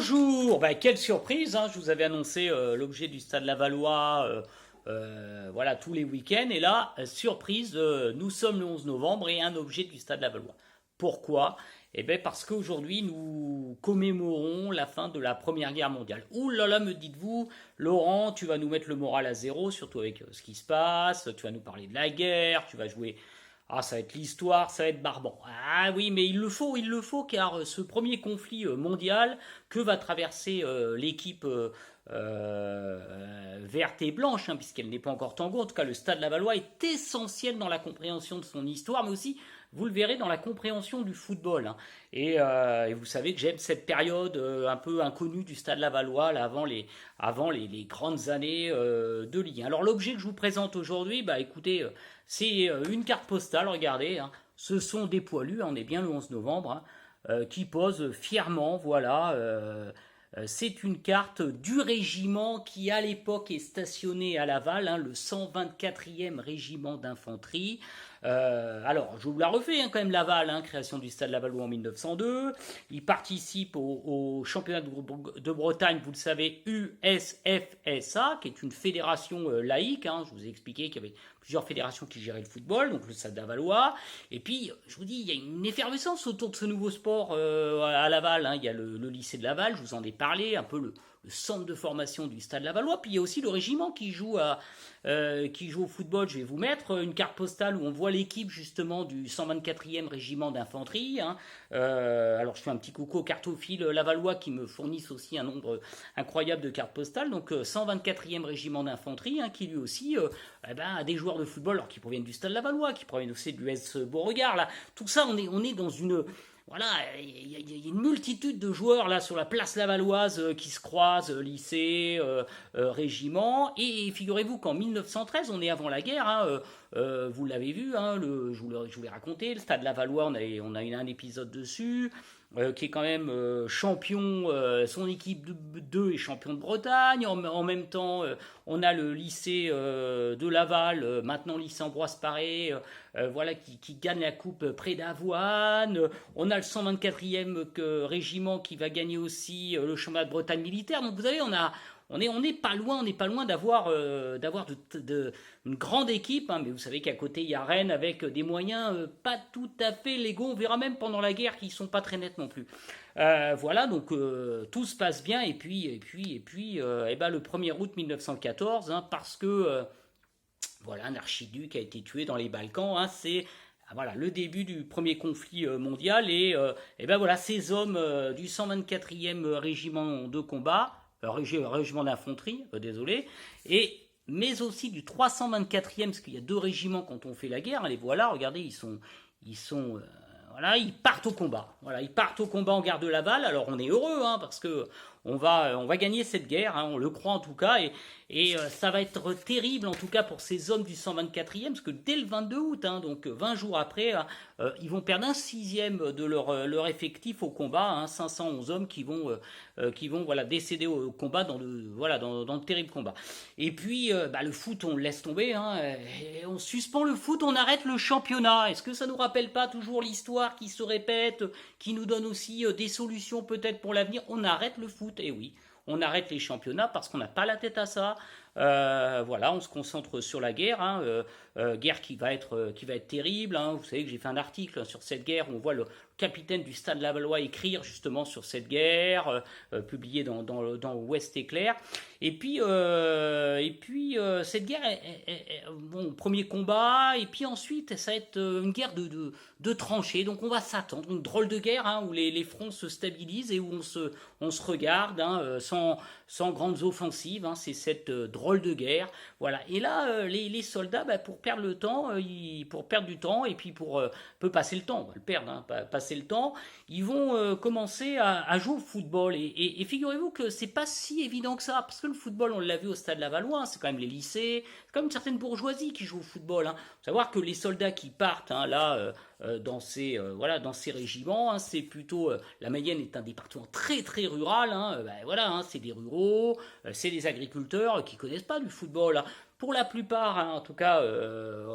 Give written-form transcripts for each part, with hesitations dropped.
Bonjour, quelle surprise, hein. Je vous avais annoncé l'objet du Stade Lavallois voilà, tous les week-ends. Et là, surprise, nous sommes le 11 novembre et un objet du Stade Lavallois. Pourquoi? Eh bien parce qu'aujourd'hui, nous commémorons la fin de la Première Guerre mondiale. Ouh là là, me dites-vous, Laurent, tu vas nous mettre le moral à zéro, surtout avec ce qui se passe, tu vas nous parler de la guerre, tu vas jouer. Ah, ça va être l'histoire, ça va être barbant. Ah oui, mais il le faut, car ce premier conflit mondial que va traverser l'équipe verte et blanche, hein, puisqu'elle n'est pas encore tango, en tout cas le Stade Lavallois est essentiel dans la compréhension de son histoire, mais aussi, vous le verrez, dans la compréhension du football, hein. Et vous savez que j'aime cette période un peu inconnue du Stade Lavallois, là, avant les grandes années de Ligue 1. Alors l'objet que je vous présente aujourd'hui, écoutez, c'est une carte postale, regardez, hein. Ce sont des poilus, hein, on est bien le 11 novembre, hein, qui posent fièrement, voilà. C'est une carte du régiment qui, à l'époque, est stationné à Laval, hein, le 124e régiment d'infanterie. Alors, je vous la refais, hein, quand même, Laval, hein, création du Stade Lavallois en 1902. Il participe au championnat de Bretagne, vous le savez, USFSA, qui est une fédération laïque, hein. Je vous ai expliqué qu'il y avait plusieurs fédérations qui géraient le football, donc le Stade Lavallois. Et puis, je vous dis, il y a une effervescence autour de ce nouveau sport à Laval, hein. Il y a le lycée de Laval, je vous en ai parlé, un peu le centre de formation du Stade Lavallois. Puis il y a aussi le régiment qui joue au football. Je vais vous mettre une carte postale où on voit l'équipe justement du 124e régiment d'infanterie, hein. Alors je fais un petit coucou aux cartophiles lavallois qui me fournissent aussi un nombre incroyable de cartes postales. Donc 124e régiment d'infanterie, hein, qui lui aussi a des joueurs de football, alors qui proviennent du Stade Lavallois, qui proviennent aussi de l'US Beauregard. Là, tout ça, on est dans une... Voilà, il y a une multitude de joueurs là sur la place lavalloise qui se croisent, lycée, régiment. Et figurez-vous qu'en 1913, on est avant la guerre, hein, vous l'avez vu, hein, je vous l'ai raconté, le Stade Lavallois, on a eu un épisode dessus. Qui est quand même champion, son équipe 2 est champion de Bretagne. En même temps, on a le lycée de Laval, maintenant lycée Ambroise Paré, voilà, qui gagne la coupe près d'Avoine. On a le 124e régiment qui va gagner aussi le championnat de Bretagne militaire. Donc vous savez, on n'est pas loin d'avoir une grande équipe, hein, mais vous savez qu'à côté il y a Rennes avec des moyens pas tout à fait légaux. On verra même pendant la guerre qu'ils sont pas très nets non plus. Voilà, donc tout se passe bien. Et puis le 1er août 1914, hein, parce que voilà, un archiduc a été tué dans les Balkans, hein, c'est voilà, le début du premier conflit mondial. Et voilà, ces hommes du 124e régiment de combat, régiment d'infanterie, désolé, mais aussi du 324e, parce qu'il y a deux régiments quand on fait la guerre, hein, les voilà, regardez, voilà, ils partent au combat. Voilà, ils partent au combat en gare de Laval. Alors on est heureux, hein, parce que on va gagner cette guerre, hein, on le croit en tout cas, et ça va être terrible en tout cas pour ces hommes du 124e, parce que dès le 22 août, hein, donc 20 jours après, hein, ils vont perdre un sixième de leur effectif au combat, hein, 511 hommes qui vont voilà, décéder au combat dans le terrible combat. Et puis le foot, on le laisse tomber, hein, et on suspend le foot, on arrête le championnat. Est-ce que ça nous rappelle pas toujours l'histoire qui se répète, qui nous donne aussi des solutions peut-être pour l'avenir? On arrête le foot. Et oui, on arrête les championnats parce qu'on n'a pas la tête à ça. Voilà, on se concentre sur la guerre, hein, guerre qui va être terrible, hein. Vous savez que j'ai fait un article sur cette guerre où on voit le capitaine du Stade Lavallois écrire justement sur cette guerre, publié dans Ouest Éclair. Et puis cette guerre, bon, premier combat, et puis ensuite ça va être une guerre de tranchées. Donc on va s'attendre, une drôle de guerre, hein, où les fronts se stabilisent et où on se regarde, hein, sans grandes offensives, hein. C'est cette drôle de guerre, voilà. Et là, les soldats, pour perdre le temps, pour perdre du temps, et puis pour peu passer le temps, on va le perdre, hein, passer le temps, ils vont commencer à jouer au football. Et figurez-vous que c'est pas si évident que ça, parce que le football, on l'a vu au Stade Lavallois, hein, c'est quand même les lycées, c'est quand même une certaine bourgeoisie qui joue au football, hein. Faut savoir que les soldats qui partent, hein, là, dans ces régiments, hein, c'est plutôt la Mayenne est un département très très rural, hein, voilà, hein, c'est des ruraux, c'est des agriculteurs qui connaissent pas du football, hein. pour la plupart, hein, en tout cas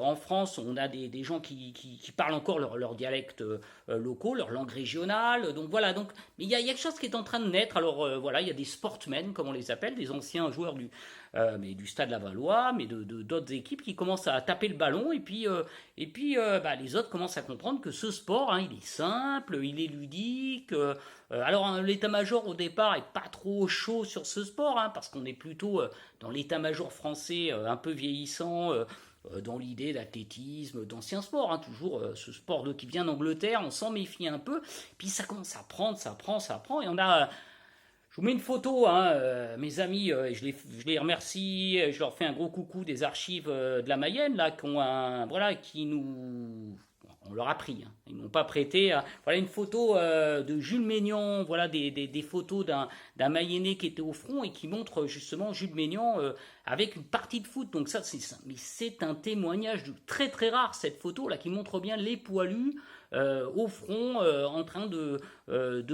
en France, on a des gens qui parlent encore leur dialecte locaux, leur langue régionale. Donc voilà, donc, mais il y a quelque chose qui est en train de naître. Alors voilà, il y a des sportsmen, comme on les appelle, des anciens joueurs mais du Stade Lavallois, mais d'autres équipes qui commencent à taper le ballon. Et puis les autres commencent à comprendre que ce sport, hein, il est simple, il est ludique. Alors hein, l'état-major au départ est pas trop chaud sur ce sport, hein, parce qu'on est plutôt dans l'état-major français un peu vieillissant, dans l'idée d'athlétisme, d'anciens sports, hein, toujours ce sport qui vient d'Angleterre, on s'en méfie un peu, puis ça commence à prendre, ça prend, et on a... Je vous mets une photo, hein, mes amis, je les remercie, je leur fais un gros coucou des archives de la Mayenne, là, qui nous... On leur a pris, hein, ils n'ont pas prêté. Voilà une photo de Jules Maignan, voilà des photos d'un Mayennais qui était au front et qui montre justement Jules Maignan avec une partie de foot. Donc ça, c'est un témoignage très très rare, cette photo là, qui montre bien les poilus au front en train de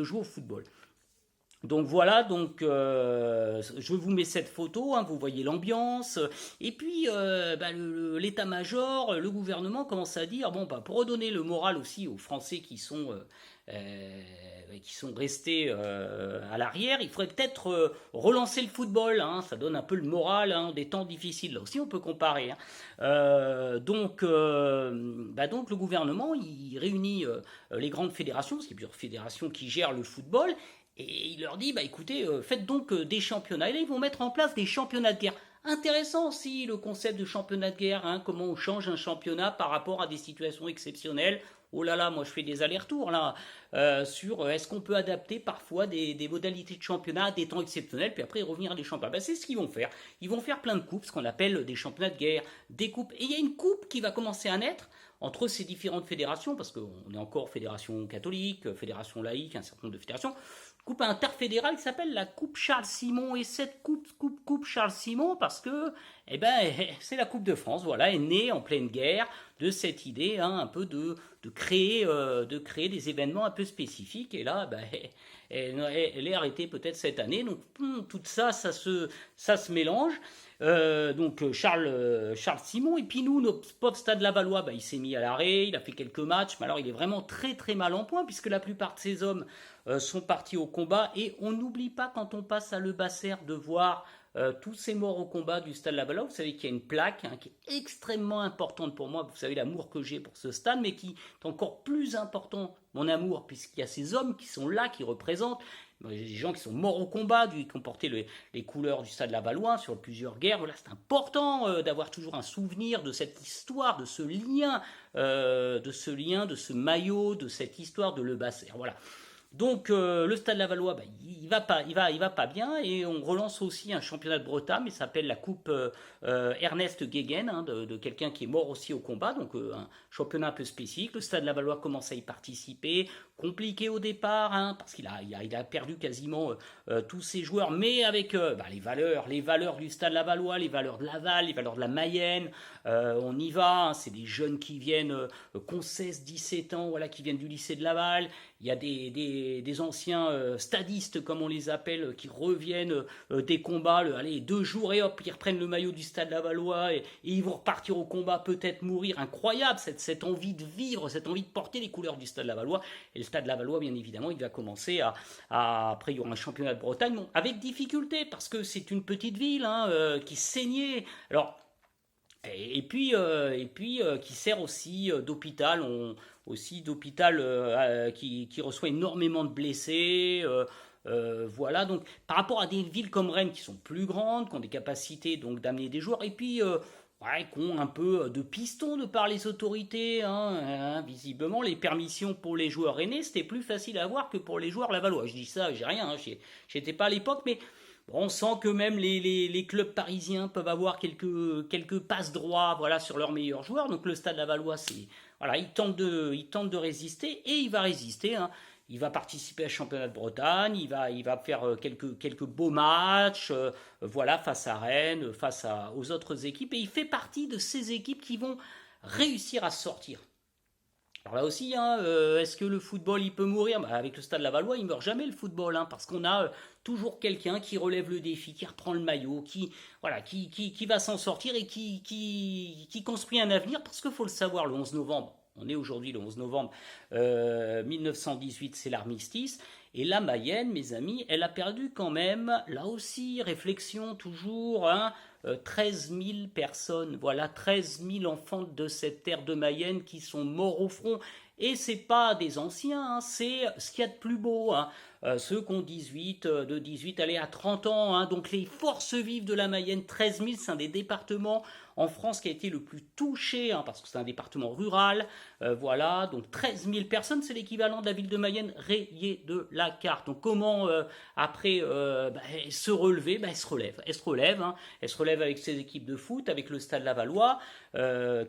jouer au football. Donc voilà, je vous mets cette photo, hein, vous voyez l'ambiance, et puis l'état-major, le gouvernement commence à dire, bon, pour redonner le moral aussi aux Français qui sont restés à l'arrière, il faudrait peut-être relancer le football, hein, ça donne un peu le moral hein, des temps difficiles, là aussi on peut comparer. Hein. Donc le gouvernement, il réunit les grandes fédérations, parce qu'il y a plusieurs fédérations qui gèrent le football, et il leur dit, écoutez, faites donc des championnats. Et là, ils vont mettre en place des championnats de guerre. Intéressant aussi le concept de championnat de guerre, hein, comment on change un championnat par rapport à des situations exceptionnelles. Oh là là, moi je fais des allers-retours là, sur est-ce qu'on peut adapter parfois des modalités de championnat à des temps exceptionnels, puis après revenir à des championnats. C'est ce qu'ils vont faire. Ils vont faire plein de coupes, ce qu'on appelle des championnats de guerre, des coupes. Et il y a une coupe qui va commencer à naître entre ces différentes fédérations, parce qu'on est encore fédération catholique, fédération laïque, un certain nombre de fédérations, coupe interfédérale qui s'appelle la Coupe Charles Simon. Et cette coupe Charles Simon, parce que c'est la Coupe de France, voilà, est née en pleine guerre de cette idée hein, un peu de créer des événements un peu spécifiques. Et là, elle est arrêtée peut-être cette année. Donc tout ça, ça se mélange. Charles Simon, et puis nous, notre pauvre Stade Lavallois, il s'est mis à l'arrêt, il a fait quelques matchs, mais alors il est vraiment très très mal en point, puisque la plupart de ces hommes sont partis au combat, et on n'oublie pas quand on passe à Le Basser de voir tous ces morts au combat du Stade Lavallois. Vous savez qu'il y a une plaque hein, qui est extrêmement importante pour moi, vous savez l'amour que j'ai pour ce stade, mais qui est encore plus important, mon amour, puisqu'il y a ces hommes qui sont là, qui représentent des gens qui sont morts au combat, qui ont porté les couleurs du Stade Lavallois sur plusieurs guerres. Voilà, c'est important d'avoir toujours un souvenir de cette histoire, de ce lien, de ce maillot, de cette histoire de Le Basser. Voilà. Donc le Stade Lavallois, il va pas bien, et on relance aussi un championnat de Bretagne, mais ça s'appelle la Coupe Ernest Guéguen, hein, de quelqu'un qui est mort aussi au combat, donc un championnat un peu spécifique. Le Stade Lavallois commence à y participer, compliqué au départ, hein, parce qu'il a perdu quasiment tous ses joueurs, mais avec les valeurs du Stade Lavallois, les valeurs de Laval, les valeurs de la Mayenne, on y va, hein, c'est des jeunes qui viennent, qui ont 16-17 ans, voilà, qui viennent du lycée de Laval. Il y a des anciens stadistes, comme on les appelle, qui reviennent des combats, allez, 2 jours et hop, ils reprennent le maillot du Stade Lavallois et ils vont repartir au combat, peut-être mourir. Incroyable, cette envie de vivre, cette envie de porter les couleurs du Stade Lavallois. Et le Stade Lavallois, bien évidemment, il va commencer après, il y aura un championnat de Bretagne, bon, avec difficulté, parce que c'est une petite ville hein, qui saignait. Alors, et puis qui sert aussi d'hôpital, qui reçoit énormément de blessés. Voilà, donc par rapport à des villes comme Rennes qui sont plus grandes, qui ont des capacités donc d'amener des joueurs, et puis qui ont un peu de piston de par les autorités, visiblement les permissions pour les joueurs rennais c'était plus facile à avoir que pour les joueurs lavallois. Je dis ça, j'ai rien, j'étais pas à l'époque, mais on sent que même les clubs parisiens peuvent avoir quelques passes droits voilà, sur leurs meilleurs joueurs. Donc le Stade Lavallois, voilà, il tente de résister, et il va résister. Hein. Il va participer à championnat de Bretagne, il va faire quelques beaux matchs voilà, face à Rennes, aux autres équipes. Et il fait partie de ces équipes qui vont réussir à sortir. Alors là aussi, hein, est-ce que le football il peut mourir? Bah, avec le Stade Lavallois, il meurt jamais le football, hein, parce qu'on a toujours quelqu'un qui relève le défi, qui reprend le maillot, qui voilà, qui va s'en sortir et qui construit un avenir, parce qu'il faut le savoir, le 11 novembre. On est aujourd'hui le 11 novembre 1918, c'est l'armistice. Et la Mayenne, mes amis, elle a perdu quand même, là aussi, réflexion toujours, hein, 13 000 personnes, voilà, 13 000 enfants de cette terre de Mayenne qui sont morts au front. Et c'est pas des anciens, hein, c'est ce qu'il y a de plus beau, hein. Ceux qui ont 18, de 18 allez, à 30 ans, hein. Donc les forces vives de la Mayenne, 13 000, c'est un des départements en France qui a été le plus touché, hein, parce que c'est un département rural, voilà, donc 13 000 personnes, c'est l'équivalent de la ville de Mayenne rayée de la carte. Donc comment, après, se relever? Elle se relève, hein. Elle se relève avec ses équipes de foot, avec le Stade Lavallois,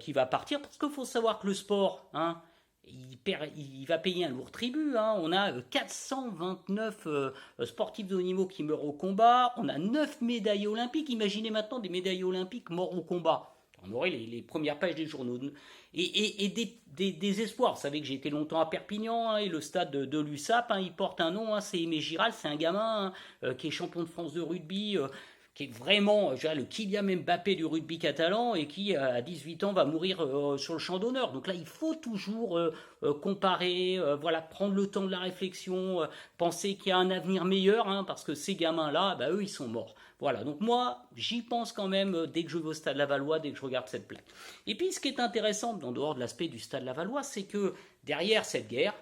qui va partir, parce qu'il faut savoir que le sport, hein, il va payer un lourd tribut, hein. On a 429 sportifs de haut niveau qui meurent au combat. On a 9 médailles olympiques. Imaginez maintenant des médailles olympiques morts au combat. On aurait les premières pages des journaux. Et des espoirs. Vous savez que j'ai été longtemps à Perpignan, hein, et le stade de l'USAP, hein, il porte un nom, hein, c'est Aimé Giral, c'est un gamin, hein, qui est champion de France de rugby, qui est vraiment le Kylian Mbappé du rugby catalan et qui, à 18 ans, va mourir sur le champ d'honneur. Donc là, il faut toujours comparer, voilà, prendre le temps de la réflexion, penser qu'il y a un avenir meilleur, hein, parce que ces gamins-là, bah, eux, ils sont morts. Voilà, donc moi, j'y pense quand même dès que je vais au Stade Lavallois, dès que je regarde cette plaque. Et puis, ce qui est intéressant, en dehors de l'aspect du Stade Lavallois, c'est que derrière cette guerre,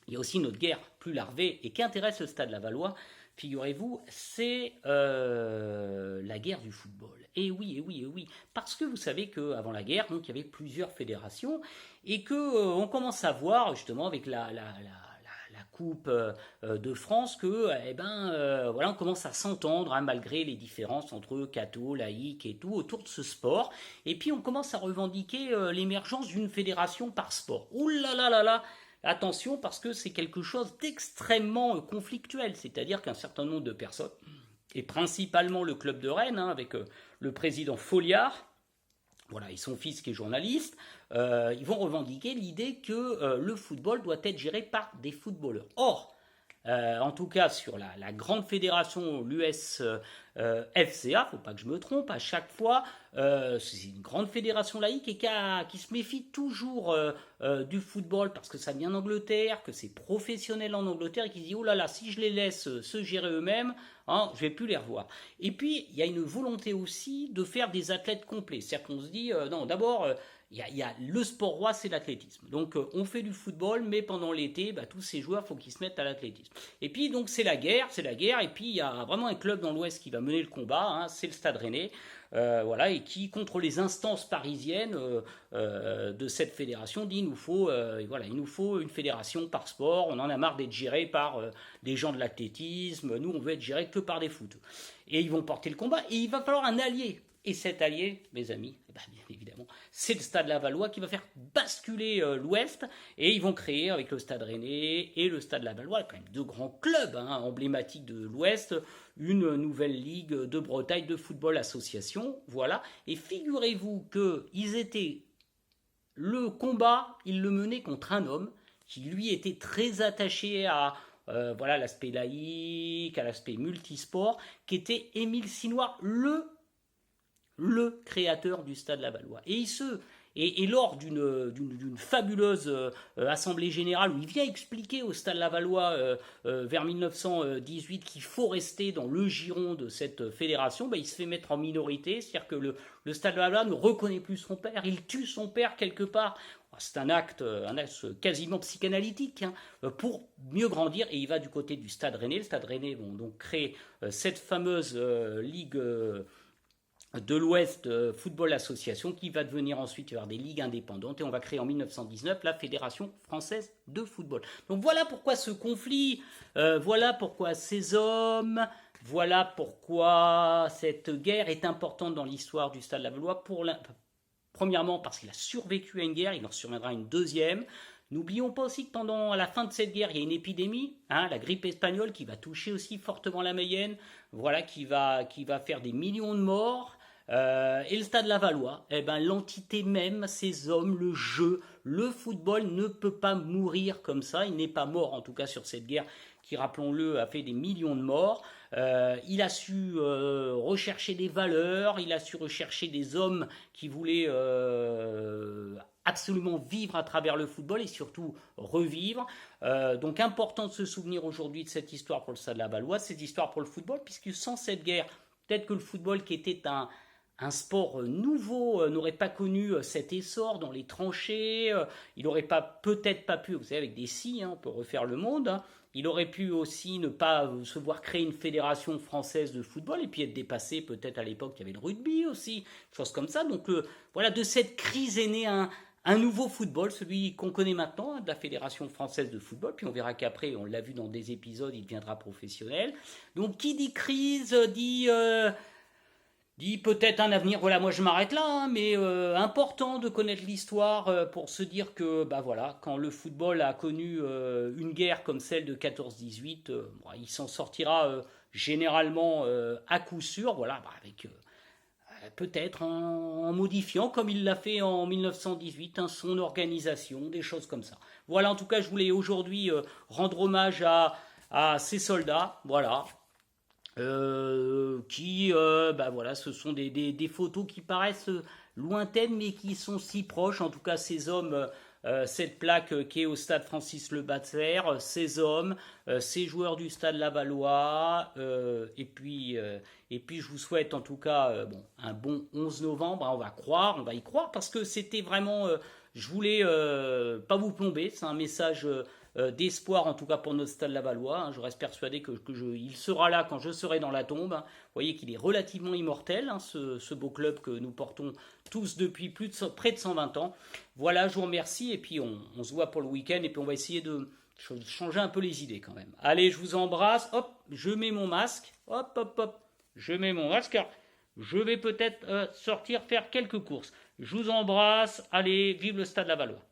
il y a aussi une autre guerre plus larvée et qui intéresse le Stade Lavallois, figurez-vous, c'est la guerre du football. Et oui, et oui, et oui. Parce que vous savez qu'avant la guerre, donc, il y avait plusieurs fédérations et qu'on on commence à voir, justement, avec la Coupe de France, que, voilà, on commence à s'entendre, hein, malgré les différences entre catho, laïcs et tout, autour de ce sport. Et puis, on commence à revendiquer l'émergence d'une fédération par sport. Ouh là là là là! Attention, parce que c'est quelque chose d'extrêmement conflictuel, c'est-à-dire qu'un certain nombre de personnes, et principalement le club de Rennes, hein, avec le président Folliard, voilà, et son fils qui est journaliste, ils vont revendiquer l'idée que le football doit être géré par des footballeurs. Or, en tout cas sur la grande fédération, l'US FCA, faut pas que je me trompe, à chaque fois, c'est une grande fédération laïque et qui se méfie toujours du football parce que ça vient d'Angleterre, que c'est professionnel en Angleterre et qui se dit oh là là, si je les laisse se gérer eux-mêmes, hein, je vais plus les revoir. Et puis il y a une volonté aussi de faire des athlètes complets, c'est-à-dire qu'on se dit non, d'abord il y a le sport roi, c'est l'athlétisme. Donc on fait du football, mais pendant l'été, bah, tous ces joueurs, il faut qu'ils se mettent à l'athlétisme. Et puis donc c'est la guerre, et puis il y a vraiment un club dans l'Ouest qui va mener le combat, hein, c'est le Stade Rennais, voilà, et qui, contre les instances parisiennes de cette fédération, dit voilà, il nous faut une fédération par sport, on en a marre d'être géré par des gens de l'athlétisme, nous on veut être géré que par des foot. Et ils vont porter le combat, et il va falloir un allié. Et cet allié, mes amis, bien évidemment, c'est le Stade Lavallois qui va faire basculer l'Ouest. Et ils vont créer, avec le Stade Rennais et le Stade Lavallois, quand même deux grands clubs, hein, emblématiques de l'Ouest, une nouvelle ligue de Bretagne de football association. Voilà. Et figurez-vous qu'ils étaient. Le combat, ils le menaient contre un homme qui, lui, était très attaché à. Voilà, l'aspect laïque, à l'aspect multisport, qui était Émile Sinoir, le créateur du Stade Lavallois. Et lors d'une fabuleuse assemblée générale où il vient expliquer au Stade Lavallois vers 1918 qu'il faut rester dans le giron de cette fédération, il se fait mettre en minorité, c'est-à-dire que le Stade Lavallois ne reconnaît plus son père, il tue son père quelque part. C'est un acte quasiment psychanalytique, hein, pour mieux grandir, et il va du côté du Stade Rennais. Le Stade Rennais vont donc créer cette fameuse ligue de l'Ouest Football Association qui va devenir ensuite des ligues indépendantes et on va créer en 1919 la Fédération Française de Football. Donc voilà pourquoi ce conflit, voilà pourquoi ces hommes, voilà pourquoi cette guerre est importante dans l'histoire du Stade Lavallois. Premièrement parce qu'il a survécu à une guerre, il en surviendra une deuxième. N'oublions pas aussi que à la fin de cette guerre, il y a une épidémie, hein, la grippe espagnole, qui va toucher aussi fortement la Mayenne, voilà, qui va faire des millions de morts. Et le Stade Lavallois, eh ben, l'entité même, ces hommes, le jeu, le football ne peut pas mourir comme ça. Il n'est pas mort, en tout cas, sur cette guerre qui, rappelons-le, a fait des millions de morts. Il a su rechercher des valeurs, il a su rechercher des hommes qui voulaient absolument vivre à travers le football et surtout revivre. Donc important de se souvenir aujourd'hui de cette histoire pour le Stade Lavallois, cette histoire pour le football, puisque sans cette guerre, peut-être que le football qui était un sport nouveau n'aurait pas connu cet essor dans les tranchées, il n'aurait peut-être pas pu, vous savez, avec des scies, hein, on peut refaire le monde, hein, il aurait pu aussi ne pas se voir créer une fédération française de football et puis être dépassé, peut-être à l'époque il y avait le rugby aussi, choses comme ça. Donc voilà, de cette crise est né un nouveau football, celui qu'on connaît maintenant, hein, de la Fédération française de football, puis on verra qu'après, on l'a vu dans des épisodes, il deviendra professionnel. Donc qui dit crise, dit peut-être un avenir. Voilà, moi je m'arrête là, hein, mais important de connaître l'histoire pour se dire que, bah voilà, quand le football a connu une guerre comme celle de 14-18, bon, il s'en sortira généralement à coup sûr, voilà, bah, avec peut-être en modifiant, comme il l'a fait en 1918, hein, son organisation, des choses comme ça. Voilà, en tout cas, je voulais aujourd'hui rendre hommage à ces soldats, voilà, bah voilà, ce sont des photos qui paraissent lointaines, mais qui sont si proches. En tout cas, ces hommes, cette plaque qui est au stade Francis Lebatzer, ces hommes, ces joueurs du stade Lavallois, et puis je vous souhaite en tout cas bon, un bon 11 novembre. Hein, on va y croire, parce que c'était vraiment, je voulais pas vous plomber, c'est un message d'espoir en tout cas pour notre stade lavallois. Hein. Je reste persuadé il sera là quand je serai dans la tombe. Hein. Vous voyez qu'il est relativement immortel, hein, ce beau club que nous portons tous depuis près de 120 ans. Voilà, je vous remercie et puis on se voit pour le week-end et puis on va essayer de changer un peu les idées quand même. Allez, je vous embrasse. Hop, je mets mon masque. Hop, hop, hop. Je mets mon masque car je vais peut-être sortir faire quelques courses. Je vous embrasse. Allez, vive le stade lavallois.